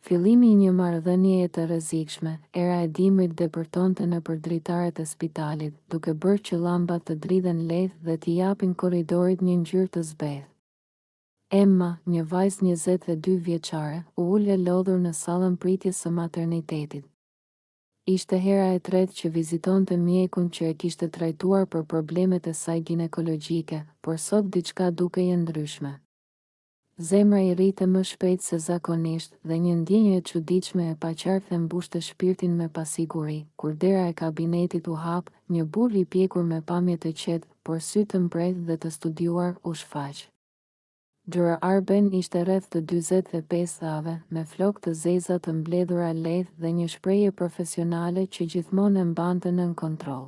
Fillimi i një marrëdhënieje të rrezikshme, era e dimrit depërtonte nëpër dritaret e spitalit, duke bërë që llambat të dridhen lehtë dhe t'i japin korridorit një ngjyrë të zbehtë. Emma, një vajzë 22 vjeçare, u ul e lodhur në sallën pritjes së maternitetit. Ishte hera e tretë që vizitonte mjekun që e kishte trajtuar për problemet e saj ginekologjike, por sot diçka dukej e ndryshme. Zemra i rrite më shpejt se zakonisht dhe një ndjenjë e çuditshme e paqartë e mbushte shpirtin me pasiguri, kur dera e kabinetit u hap, një burr i pjekur me pamje të qetë, por sy të mbredh dhe të studiuar u shfaq. Gjura Arben ishte rreth të 45 ave, me flokë të zeza të mbledhura lehtë dhe një shprehje profesionale që gjithmonë e mbante nën kontroll.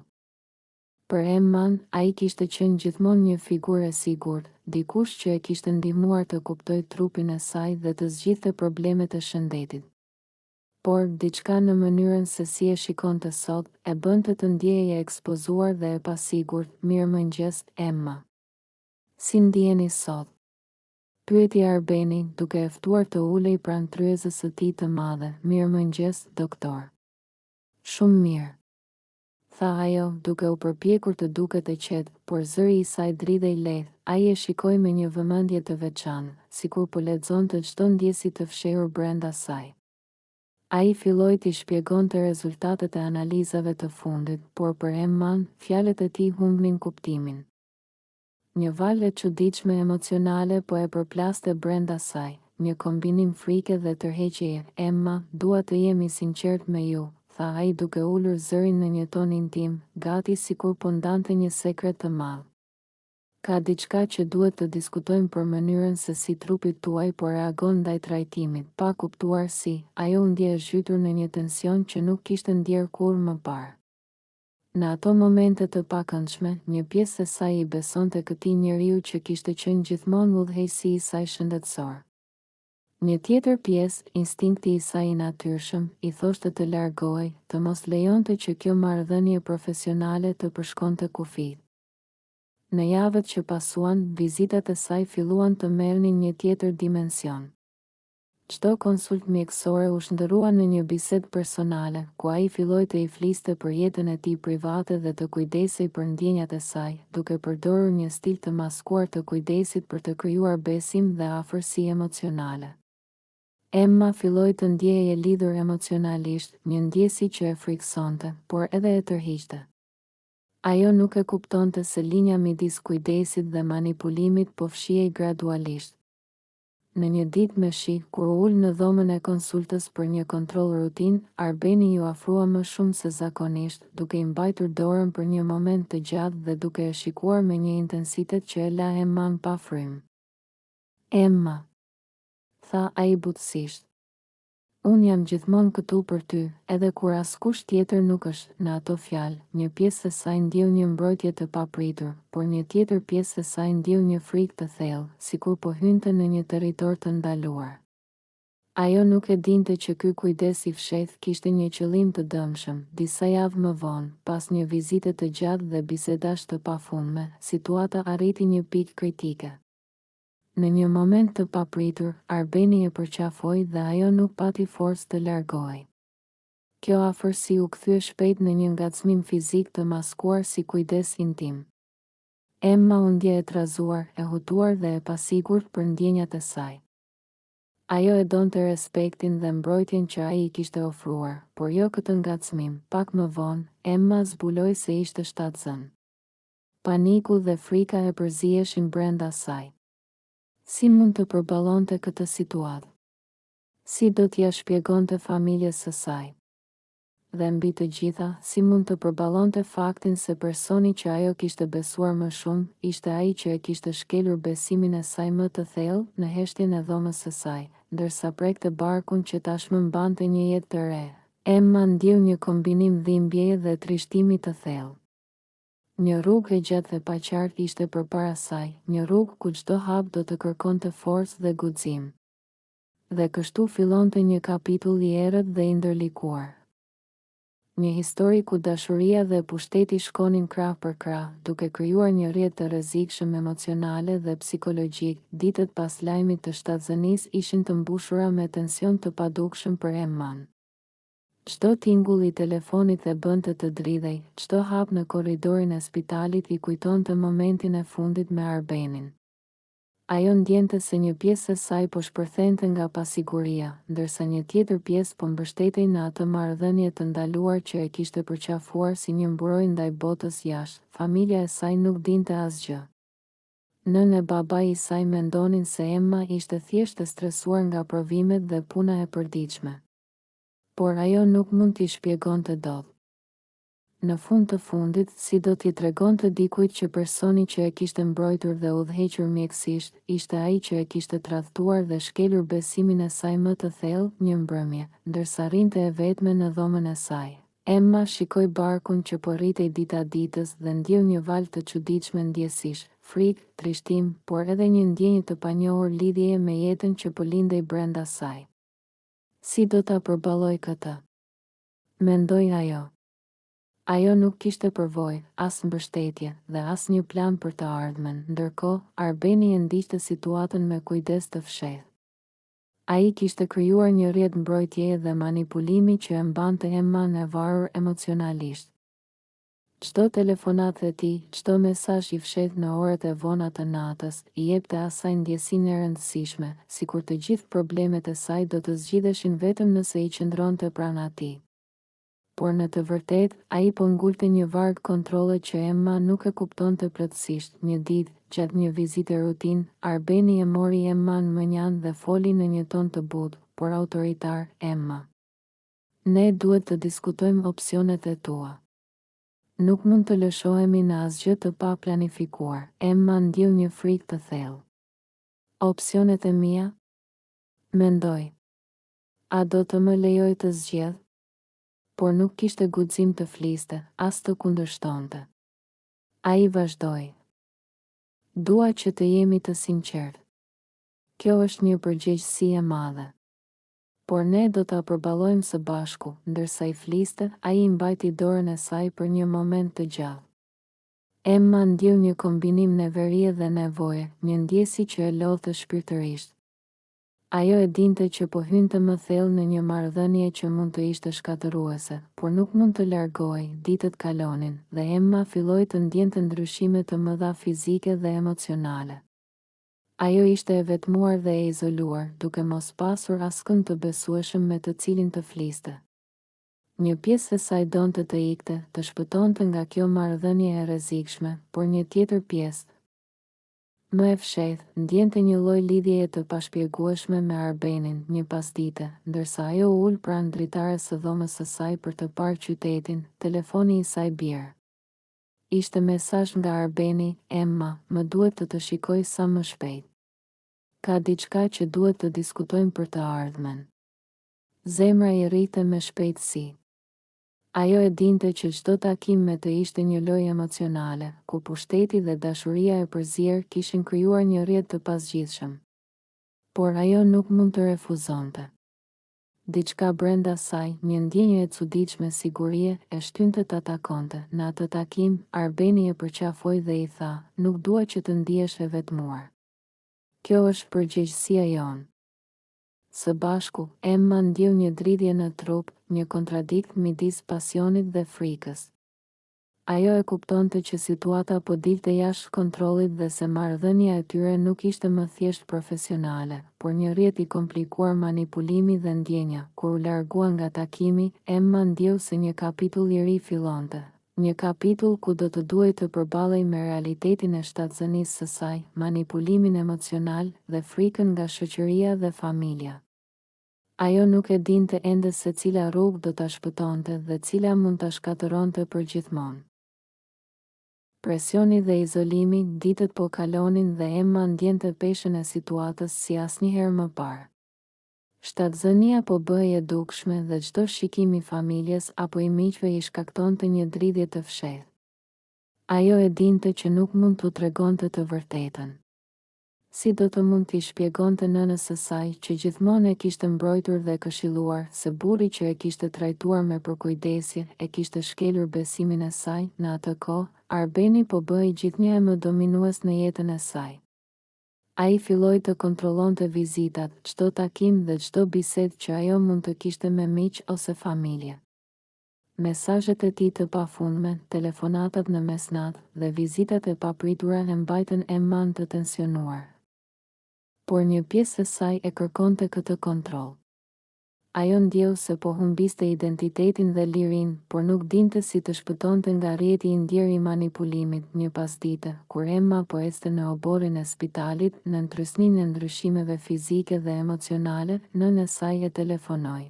Për Emman, ai kishte qenë gjithmonë një figurë e sigurt, dikush që e kishte ndihmuar të kuptojë trupin e saj dhe të zgjidhte problemet e shëndetit. Por diçka në mënyrën se si e shikonte sot, e bënte të ndjehej e ekspozuar dhe e pasigurt. Mirëmëngjes, Emma. Si ndjeni sot? Pyeti Arbeni, duke e ftuar të ulej pranë tryezës së tij të madhe. Mirëmëngjes, doktor. Shumë mirë, tha ajo, duke u përpjekur të duket e qetë, por zëri i saj dridhej lehtë. Ai e shikoi me një vëmendje të veçantë, sikur po lexonte çdo ndjesi të fshehur brenda saj. Ai filloi t'i shpjegonte rezultatet e analizave të fundit, por për Emman, fjalët e tij humbnin kuptimin. Një valë e çuditshme emocionale po e përplaste brenda saj, një kombinim frike dhe tërheqjeje. Emma, dua të jemi sinqert me ju, tha ai duke ulur zërin në një ton intim, gati sikur po ndante një sekret të madh. Ka diçka që duhet të diskutojmë për mënyrën se si trupi tuaj po reagon ndaj trajtimit. Pa kuptuar si, ajo u ndje e zhytur në një tension që nuk kishte ndjerë kurrë më parë. Në ato momente të pakëndshme, një pjesë e saj i besonte këtij njeriu që kishte qenë gjithmonë udhëheqësi i saj shëndetësor. Një tjetër pjesë, instinkti i saj i natyrshëm, i thoshte të largohej, të mos lejonte që kjo marrëdhënie profesionale të përshkonte kufijt. Në javët që pasuan, vizitat e saj filluan të merrnin një tjetër dimension. Çdo konsult mjekësore u shndërrua në një bisedë personale, ku ai filloi të i fliste për jetën e tij private dhe të kujdesej për ndjenjat e saj, duke përdorur një stil të maskuar të kujdesit për të krijuar besim dhe afërsi emocionale. Emma filloi të ndjehej e lidhur emocionalisht, një ndjesi që e friksonte, por edhe e tërhiqte. Ajo nuk e kuptonte se linja midis kujdesit dhe manipulimit po fshihej gradualisht. Në një ditë me shi, kur u ul në dhomën e konsultës për një kontroll rutin, Arbeni ju afrua më shumë se zakonisht, duke i mbajtur dorën për një moment të gjatë dhe duke e shikuar me një intensitet që e la Emman pa frym. Emma, tha ai butësisht. Unë jam gjithmonë këtu për ty, edhe kur askush tjetër nuk është. Në ato fjalë, një pjesë e saj ndjeu një mbrojtje të papritur, por një tjetër pjesë e saj ndjeu një frikë të thellë, sikur po hynte në një territor të ndaluar. Ajo nuk e dinte që ky kujdes i fshehtë kishte një qëllim të dëmshëm. Disa javë më vonë, pas një vizite të gjatë dhe bisedash të pafundme, situata arriti një pikë kritike. Në një moment të papritur, Arbeni e përqafoi dhe ajo nuk pati forcë të largohej. Kjo afërsi u kthye shpejt në një ngacmim fizik të maskuar si kujdes intim. Emma u ndje e trazuar, e hutuar dhe e pasigurt për ndjenjat e saj. Ajo e donte respektin dhe mbrojtjen që ai i kishte ofruar, por jo këtë ngacmim. Pak më vonë, Emma zbuloi se ishte shtatzën. Paniku dhe frika e përziheshin brenda saj. Si mund të përballonte këtë situatë? Si do t'ia shpjegonte familjes së saj? Dhe mbi të gjitha, si mund të përballonte faktin se personi që ajo kishte besuar më shumë, ishte ai që e kishte shkelur besimin e saj më të thellë në heshtjen e dhomës së saj, ndërsa prekte barkun që tashmë mbante një jetë të re. Emma ndjeu një kombinim dhimbjeje dhe trishtimi të thellë. Një rrugë e gjatë dhe paqartë ishte përpara saj, një rrugë ku çdo hap do të kërkonte forcë dhe guxim. Dhe kështu fillonte një kapitull i errët dhe i ndërlikuar. Një histori ku dashuria dhe pushteti shkonin krah për krah, duke krijuar një rrjet të rrezikshëm emocionale dhe psikologjik. Ditët pas lajmit të shtatzënisë ishin të mbushura me tension të padukshëm për Emman. Çdo tingull i telefonit e bënte të dridhej, çdo hap në korridorin e spitalit i kujtonte momentin e fundit me Arbenin. Ajo ndjente se një pjesë e saj po shpërthente nga pasiguria, ndërsa një tjetër pjesë po mbështetej në atë marrëdhënie të ndaluar që e kishte përqafuar si një mburoj ndaj botës jashtë. Familja e saj nuk dinte asgjë. Nënë e babai i saj mendonin se Emma ishte thjesht e stresuar nga provimet dhe puna e përditshme. Por ajo nuk mund t'i shpjegonte dot. Në fund të fundit, si do t'i tregonte dikujt që personi që e kishte mbrojtur dhe udhëhequr mjekësisht, ishte ai që e kishte tradhtuar dhe shkelur besimin e saj më të thellë, një mbrëmje, ndërsa rrinte e vetme në dhomën e saj. Emma shikoi barkun që po rritej dita ditës dhe ndjeu një valë të çuditshme ndjesish, frikë, trishtim, por edhe një ndjenjë të panjohur lidhje me jetën që po lindej brenda saj. Si do ta përballoj këtë? Mendoi ajo. Ajo nuk kishte përvojë, as mbështetje dhe as një plan për të ardhmen, ndërkohë, Arbeni e ndiqte situatën me kujdes të fshehtë. Ai kishte krijuar një rrjet mbrojtjeje dhe manipulimi që e mbante Emman e varur emocionalisht. Çdo telefonat e tij, çdo mesazh i fshehtë në orët e vona të natës, i jepte asaj ndjesinë e rëndësishme, sikur të gjithë problemet e saj do të zgjidheshin vetëm nëse i qëndronte pranë atij. Por në të vërtetë, ai po ngulte një varg kontrolle që Emma nuk e kuptonte plotësisht. Një ditë, gjatë një vizite rutinë, Arbeni e mori Emman në mënjan dhe foli në një ton të butë, por autoritar. Emma, ne duhet të diskutojmë opsionet e tua. Nuk mund të lëshohemi në asgjë të pa planifikuar. Emma ndjeu një frikë të thellë. Opsionet e mia? Mendoi. A do të më lejoj të zgjedh? Por nuk kishte guxim të fliste, as të kundërshtonte. Ai vazhdoi. Dua që të jemi të sinqertë. Kjo është një përgjegjësi e madhe. Por ne do ta përballojmë së bashku. Ndërsa i fliste, ai i mbajti dorën e saj për një moment të gjatë. Emma ndjeu një kombinim neverie dhe nevoje, një ndjesi që e lodhte shpirtërisht. Ajo e dinte që po hynte më thellë në një marrëdhënie që mund të ishte shkatëruese, por nuk mund të largohej. Ditët kalonin dhe Emma filloi të ndjente ndryshime të mëdha fizike dhe emocionale. Ajo ishte e vetmuar dhe e izoluar, duke mos pasur askënd të besueshëm me të cilin të fliste. Një pjesë e saj donte të ikte, të shpëtonte nga kjo marrëdhënie e rrezikshme, por një tjetër pjesë, më e fshehtë, ndjente një lloj lidhjeje të pashpjegueshme me Arbenin. Një pasdite, ndërsa ajo ul pranë dritares së dhomës së saj për të parë qytetin, telefoni i saj bjer. Ishte mesazh nga Arbeni: Emma, më duhet të të shikoj sa më shpejt. Ka diçka që duhet të diskutojmë për të ardhmen. Zemra i rrite me shpejtësi. Ajo e dinte që çdo takim me të ishte një lojë emocionale, ku pushteti dhe dashuria e përzier kishin krijuar një rrjet të pasgjidhshëm. Por ajo nuk mund të refuzonte. Diçka brenda saj, një ndjenjë e çuditshme sigurie, e shtynte ta takonte. Në atë takim, Arbeni e përqafoi dhe i tha: "Nuk dua që të ndihesh e vetmuar. Kjo është përgjegjësia jonë." Së bashku, Emma ndjeu një dridhje në trup, një kontradikt midis pasionit dhe frikës. Ajo e kuptonte që situata po dilte jashtë kontrollit dhe se marrëdhënia e tyre nuk ishte më thjesht profesionale, por një rrjet i komplikuar manipulimi dhe ndjenja. Kur u largua nga takimi, Emma ndjeu se një kapitull i ri fillonte. Një kapitull ku do të duhej të përballej me realitetin e shtatzënisë së saj, manipulimin emocional dhe frikën nga shoqëria dhe familja. Ajo nuk e dinte ende se cila rrugë do ta shpëtonte dhe cila mund ta shkatëronte përgjithmonë. Presioni dhe izolimi, ditët po kalonin dhe Emma ndjente peshën e situatës si asnjëherë më parë. Shtatzënia po bëhej e dukshme dhe çdo shikim i familjes apo i miqve i shkaktonte një dridhje të fshehtë. Ajo e dinte që nuk mund t'u tregonte të vërtetën. Si do të mund t'i shpjegonte nënës së saj që gjithmonë e kishte mbrojtur dhe këshilluar se burri që e kishte trajtuar me përkujdesje e kishte shkelur besimin e saj, në atë kohë, Arbeni po bëhej gjithnjë e më dominues në jetën e saj. Ai filloi të kontrollonte vizitat, çdo takim dhe çdo bisedë që ajo mund të kishte me miq ose familje. Mesazhet e tij të pafundme, telefonatat në mesnatë dhe vizitat e papritura e mbajtën Emman të tensionuar. Por një pjesë e saj e kërkonte këtë kontroll. Ajo ndjeu se po humbiste identitetin dhe lirinë, por nuk dinte si të shpëtonte nga rrjeti i ndjerë i manipulimit. Një pasdite, kur Emma po ecte në oborrin e spitalit, në ndrysninë e ndryshimeve fizike dhe emocionale, nëna e saj e telefonoi.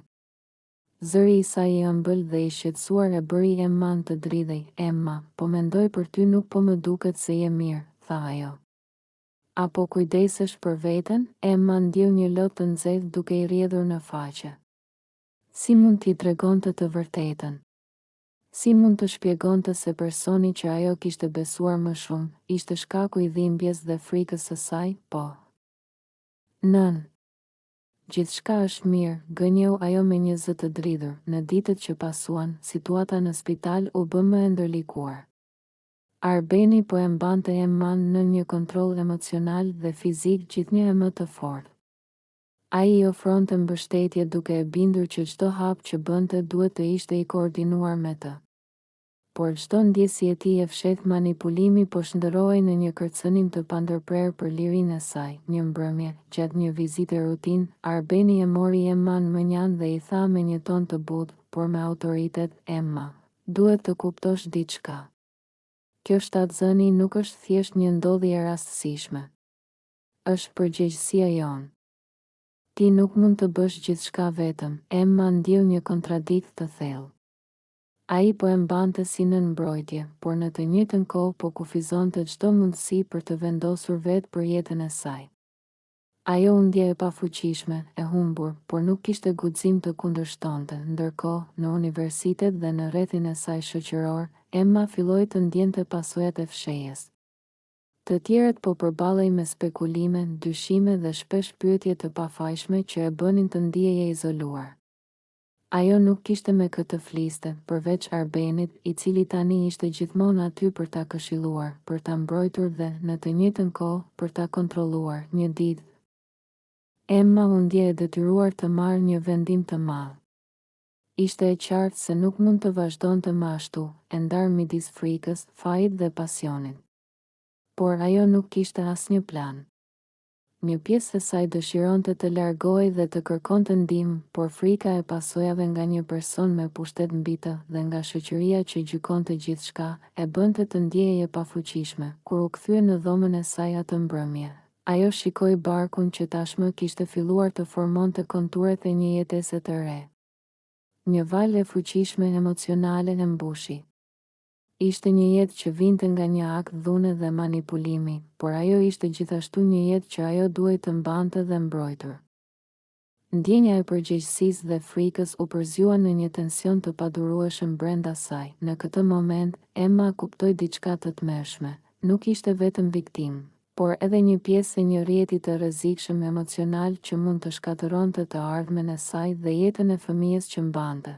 Zëri i saj i ëmbël dhe i shqetësuar e bëri Emman të dridhej. Emma, po mendoj për ty, nuk po më duket se je mirë, tha ajo. Apo kujdesesh për veten? Emma ndjeu një lotë të nxehtë duke i rrjedhur në faqe. Si mund t'i tregonte të vërtetën? Si mund të shpjegonte se personi që ajo kishte besuar më shumë, ishte shkaku i dhimbjes dhe frikës së saj? Po. Nën. Gjithçka është mirë, gënjeu ajo me një zë të dridhur. Në ditët që pasuan, situata në spital u bë më e ndërlikuar. Arbeni po e mbante Emman në një kontroll emocional dhe fizik gjithnjë e më të fortë. Ai i ofronte mbështetje duke e bindur që çdo hap që bënte duhet të ishte i koordinuar me të. Por çdo ndjesje e tij e fshehtë manipulimi po shndërrohej në një kërcënim të pandërprerë për lirinë e saj. Një mbrëmje, gjatë një vizite rutinë, Arbeni e mori Emman më njanë dhe i tha me një ton të butë, por me autoritet: Emma, duhet të kuptosh diçka. Kjo shtatzëni nuk është thjesht një ndodhje e rastësishme. Është përgjegjësia jonë. Ti nuk mund të bësh gjithçka vetëm. Emma ndjeu një kontradikt të thellë. Ai po e mbante si nën mbrojtje, por në të njëjtën kohë po kufizonte çdo mundësi për të vendosur vetë për jetën e saj. Ajo u ndje e pafuqishme, e humbur, por nuk kishte guxim të kundërshtonte. Ndërkohë, në universitet dhe në rrethin e saj shoqëror, Emma filloi të ndjente pasojat e fshehjes. Të tjerët po përballej me spekulime, dyshime dhe shpesh pyetje të pafajshme që e bënin të ndiheje izoluar. Ajo nuk kishte me këtë fliste, përveç Arbenit, i cili tani ishte gjithmonë aty për ta këshilluar, për ta mbrojtur dhe, në të njëjtën kohë, për ta kontrolluar. Një ditë, Emma u ndje e detyruar të marrë një vendim të madh. Ishte e qartë se nuk mund të vazhdonte më ashtu, e ndarë midis frikës, fajit dhe pasionit. Por ajo nuk kishte asnjë plan. Një pjesë e saj dëshironte të largohej dhe të kërkonte ndihmë, por frika e pasojave nga një person me pushtet mbi të dhe nga shoqëria që gjykonte gjithçka, e bënte të ndjehej e pafuqishme. Kur u kthye në dhomën e saj atë mbrëmje, ajo shikoi barkun që tashmë kishte filluar të formonte konturet e një jetese të re. Një valë e fuqishme emocionale e mbushi. Ishte një jetë që vinte nga një akt dhune dhe manipulimi, por ajo ishte gjithashtu një jetë që ajo duhej të mbante dhe mbrojtur. Ndjenja e përgjegjësisë dhe frikës u përzjua në një tension të padurueshëm brenda saj. Në këtë moment, Emma kuptoi diçka të tmerrshme. Nuk ishte vetëm viktimë, por edhe një pjesë e një rrjeti të rrezikshëm emocional që mund të shkatëronte të ardhmen e saj dhe jetën e fëmijës që mbante.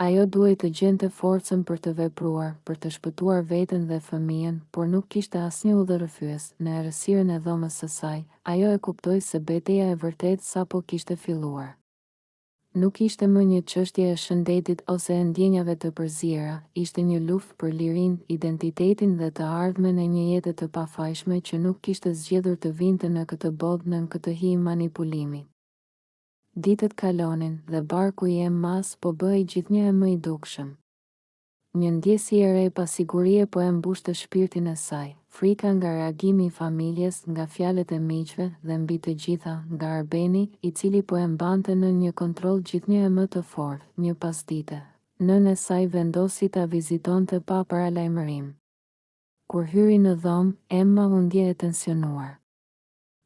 Ajo duhej të gjente forcën për të vepruar, për të shpëtuar veten dhe fëmijën, por nuk kishte asnjë udhërrëfyes. Në errësirën e dhomës së saj, ajo e kuptoi se betejë e vërtetë sapo kishte filluar. Nuk ishte më një çështje e shëndetit ose e ndjenjave të përzierë, ishte një luftë për lirinë, identitetin dhe të ardhmen e një jete të pafajshme që nuk kishte zgjedhur të vinte në këtë botë nën këtë hij manipulimi. Ditët kalonin dhe barku i Emmas po bëhej gjithnjë e më i dukshëm. Një ndjesje e re pasigurie po e mbushte shpirtin e saj, frika nga reagimi i familjes, nga fjalët e miqve dhe mbi të gjitha nga Arbeni, i cili po e mbante në një kontroll gjithnjë e më të fortë. Një pasdite, nëna e saj vendosi ta vizitonte pa paralajmërim. Kur hyri në dhomë, Emma u ndje e tensionuar.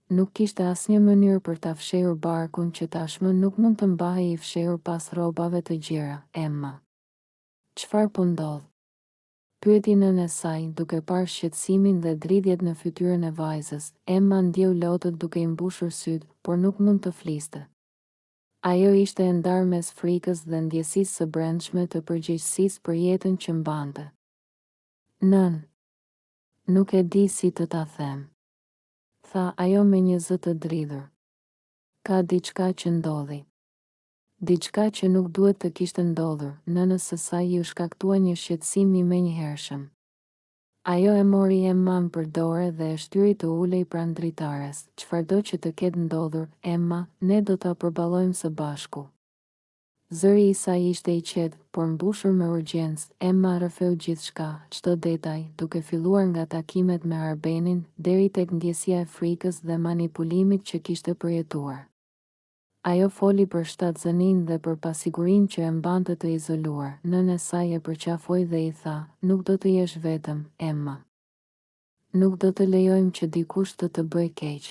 Nuk kishte asnjë mënyrë për ta fshehur barkun që tashmë nuk mund të mbahej i fshehur pas rrobave të gjera. Emma, çfarë po ndodh? Pyeti nënën e saj, duke parë shqetësimin dhe dridhjet në fytyrën e vajzës. Emma ndjeu lotët duke i mbushur sytë, por nuk mund të fliste. Ajo ishte e ndarë mes frikës dhe ndjesisë së brendshme të përgjegjësisë për jetën që mbante. Nën, nuk e di si të ta them, tha ajo me një zë të dridhur. Ka diçka që ndodhi. Diçka që nuk duhet të kishte ndodhur, nënës së saj ju shkaktua një shqetësim i menjëhershëm. Ajo e mori Emman për dorë dhe e shtyri të ulej pranë dritares. Çfarëdo që të ketë ndodhur, Emma, ne do ta përballojmë së bashku. Zëri i saj ishte i qetë, por mbushur me urgjencë. Emma rrëfeu gjithçka, çdo detaj, duke filluar nga takimet me Arbenin, deri tek ndjesia e frikës dhe manipulimit që kishte përjetuar. Ajo foli për shtatzënin dhe për pasigurinë që e mbante të izoluar. Nëna e saj e përqafoi dhe i tha, nuk do të jesh vetëm, Emma. Nuk do të lejojmë që dikush të bëjë keq.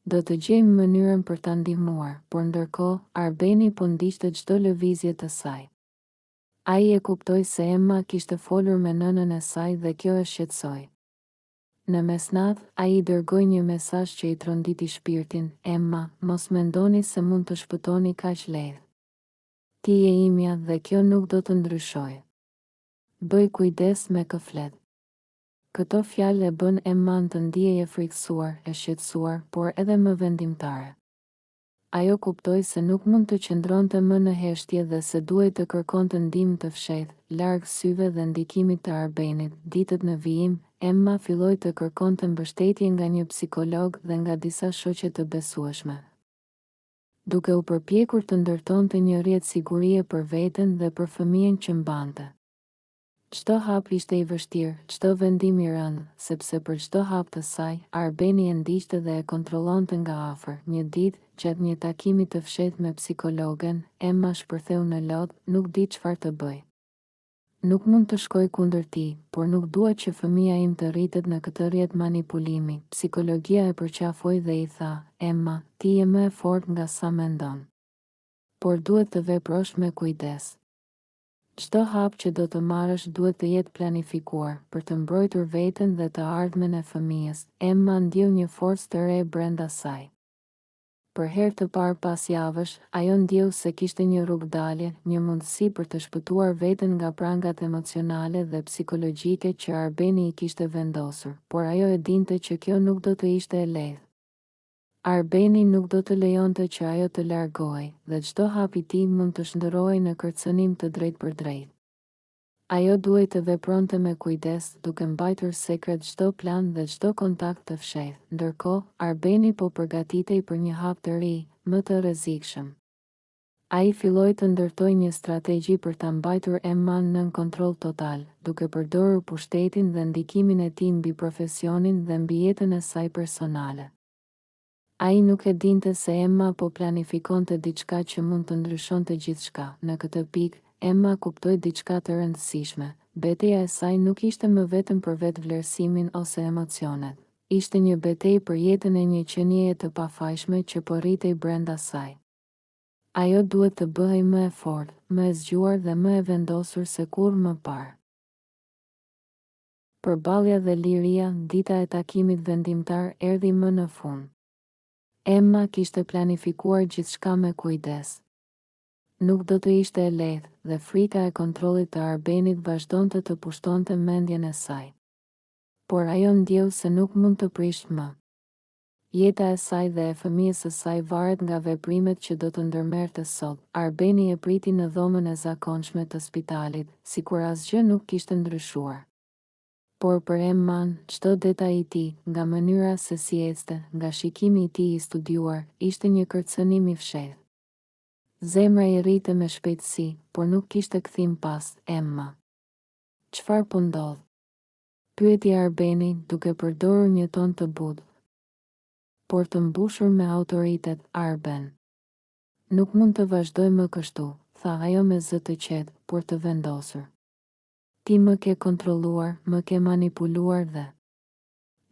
Do të gjejmë mënyrën për ta ndihmuar, por ndërkohë, Arbeni po ndiqte çdo lëvizje të saj. Ai e kuptoi se Emma kishte folur me nënën e saj dhe kjo e shqetësoi. Në mesnatë, ai i dërgoi një mesazh që i tronditi shpirtin, Emma, mos mendoni se mund të shpëtoni kaq lehtë. Ti je imja dhe kjo nuk do të ndryshojë. Bëj kujdes me kë flet. Këto fjalë e bën Emman të ndihej e frikësuar, e shqetësuar, por edhe më vendimtare. Ajo kuptoi se nuk mund të qëndronte më në heshtje dhe se duhej të kërkonte ndihmë të fshehtë, larg syve dhe ndikimit të Arbenit. Ditët në vijim, Emma filloi të kërkonte mbështetje nga një psikolog dhe nga disa shoqe të besueshme. Duke u përpjekur të ndërtonte një rrjet sigurie për veten dhe për fëmijën që mbante. Çdo hap ishte i vështirë, çdo vendim i rëndë, sepse për çdo hap të saj, Arbeni e ndiqte dhe e kontrollonte nga afër. Një ditë, gjatë një takimi të fshehtë me psikologen, Emma shpërtheu në lot, nuk di çfarë të bëj. Nuk mund të shkoj kundër ti, por nuk dua që fëmia im të rritet në këtë rrjet manipulimi. Psikologjia e përqafoi dhe i tha, Emma, ti je më e fortë nga sa mendon. Por duhet të veprosh me kujdes. Çdo hap që do të marrësh duhet të jetë planifikuar, për të mbrojtur veten dhe të ardhmen e fëmijës. Emma ndjeu një forcë të re brenda saj. Për herë të parë pas javësh, ajo ndjeu se kishte një rrugdalje, një mundësi për të shpëtuar veten nga prangat emocionale dhe psikologjike që Arbeni i kishte vendosur, por ajo e dinte që kjo nuk do të ishte e lehtë. Arbeni nuk do të lejonte që ajo të largohej, dhe çdo hap i tij mund të shndërrohej në kërcënim të drejtë për drejtë. Ajo duhej të vepronte me kujdes, duke mbajtur sekret çdo plan dhe çdo kontakt të fshehtë. Ndërkohë, Arbeni po përgatitej për një hap të ri, më të rrezikshëm. Ai filloi të ndërtojë një strategji për ta mbajtur Emman nën kontroll total, duke përdorur pushtetin dhe ndikimin e tij mbi profesionin dhe mbi jetën e saj personale. Ai nuk e dinte se Emma po planifikonte diçka që mund të ndryshonte gjithçka. Në këtë pikë, Emma kuptoi diçka të rëndësishme. Betejë e saj nuk ishte më vetëm për vetvlerësimin ose emocionet. Ishte një betejë për jetën e një qenieje të pafajshme që po rritej brenda saj. Ajo duhet të bëhej më e fortë, më e zgjuar dhe më e vendosur se kurrë më parë. Përballja dhe liria, dita e takimit vendimtar erdhi më në fund. Emma kishte planifikuar gjithçka me kujdes. Nuk do të ishte e lehtë dhe frika e kontrollit të Arbenit vazhdonte të pushtonte mendjen e saj. Por ajo ndjeu se nuk mund të prishte më. Jeta e saj dhe e fëmijës së saj varet nga veprimet që do të ndërmerrte sot. Arbeni e priti në dhomën e zakonshme të spitalit, sikur asgjë nuk kishte ndryshuar. Por për Emman, çdo detaj i tij, nga mënyra se si ecte, nga shikimi i tij i studiuar, ishte një kërcënim i fshehtë. Zemra i rrite me shpejtësi, por nuk kishte kthim pas. Emma, çfarë po ndodh? Pyeti Arbeni, duke përdorur një ton të butë, por të mbushur me autoritet. Arben, nuk mund të vazhdoj më kështu, tha ajo me zë të qetë, por të vendosur. Ti më ke kontrolluar, më ke manipuluar dhe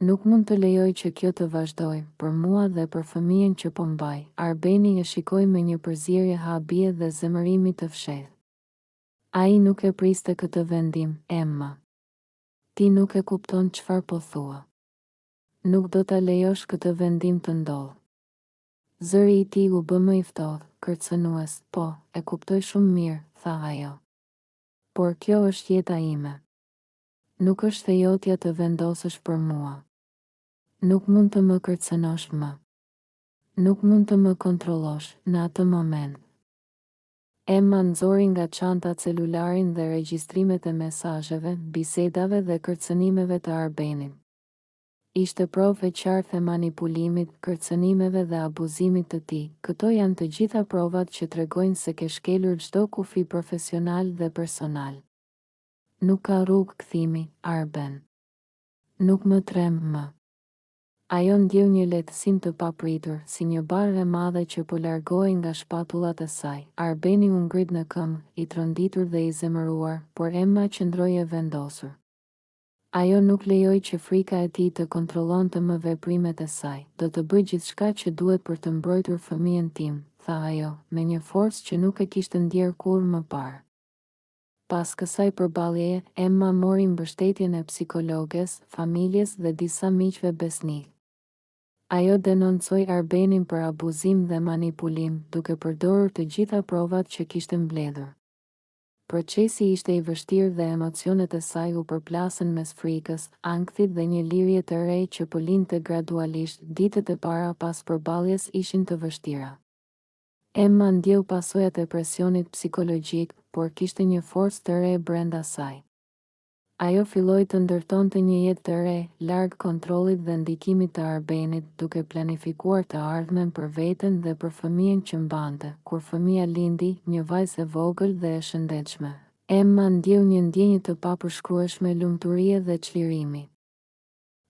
nuk mund të lejoj që kjo të vazhdoj, për mua dhe për fëmijën që po mbaj. Arbeni e shikoi me një përzierje habie dhe zemërimi të fshehtë. Ai nuk e priste këtë vendim, Emma. Ti nuk e kupton çfarë po thua. Nuk do ta lejosh këtë vendim të ndodhë. Zëri i tij u bë më i ftohtë, kërcënues. Po, e kuptoj shumë mirë, tha ajo. Por kjo është jeta ime. Nuk është thejotja të vendosësh për mua. Nuk mund të më kërcënosh më. Nuk mund të më kontrollosh në atë moment. Emma nxori nga çanta celularin dhe regjistrimet e mesazheve, bisedave dhe kërcënimeve të Arbenit. Ishte provë e qartë e manipulimit, kërcënimeve dhe abuzimit të tij. Këto janë të gjitha provat që tregojnë se ke shkelur çdo kufi profesional dhe personal. Nuk ka rrugë kthimi, Arben. Nuk më trem më. Ajo ndjeu një lehtësim të papritur, si një barë e madhe që po largohej nga shpatullat e saj. Arbeni u ngrit në këmbë, i tronditur dhe i zemëruar, por Emma qëndroi e vendosur. Ajo nuk lejoi që frika e tij të kontrollonte më veprimet e saj. Do të bëj gjithçka që duhet për të mbrojtur fëmijën tim, tha ajo, me një forcë që nuk e kishte ndjerë kurrë më parë. Pas kësaj përballjeje, Emma mori mbështetjen e psikologes, familjes dhe disa miqve besnik. Ajo denoncoi Arbenin për abuzim dhe manipulim, duke përdorur të gjitha provat që kishte mbledhur. Procesi ishte i vështirë dhe emocionet e saj u përplasën mes frikës, ankthit dhe një lirje të re që po lindte gradualisht. Ditët e para pas përballjes ishin të vështira. Emma ndjeu pasojat e presionit psikologjik, por kishte një forcë të re brenda saj. Ajo filloi të ndërtonte një jetë të re, larg kontrollit dhe ndikimit të Arbenit, duke planifikuar të ardhmen për veten dhe për fëmijën që mbante. Kur fëmia lindi, një vajzë e vogël dhe e shëndetshme, Emma ndjeu një ndjenjë të papërshkrueshme lumturie dhe çlirimi.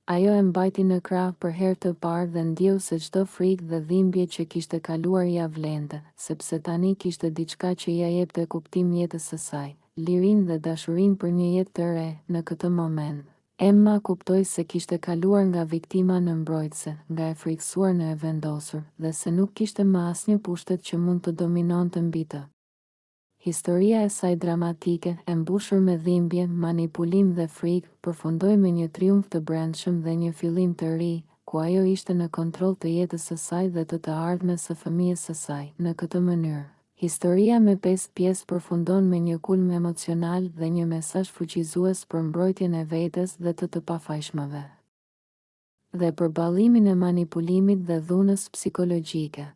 Ajo e mbajti në krah për herë të parë dhe ndjeu se çdo frikë dhe dhimbje që kishte kaluar ia vlente, sepse tani kishte diçka që ia jepte kuptim jetës së saj, lirinë dhe dashurinë për një jetë të re. Në këtë moment, Emma kuptoi se kishte kaluar nga viktima në mbrojtëse, nga e frikësuar në e vendosur, dhe se nuk kishte më asnjë pushtet që mund të dominonte mbi të. Historia e saj dramatike, e mbushur me dhimbje, manipulim dhe frikë, përfundoi me një triumf të brendshëm dhe një fillim të ri, ku ajo ishte në kontroll të jetës së saj dhe të ardhmes së fëmijës së saj. Në këtë mënyrë, historia me 5 pjesë përfundon me një kulm emocional dhe një mesazh fuqizues për mbrojtjen e vetes dhe të pafajshmëve, dhe përballimin e manipulimit dhe dhunës psikologjike.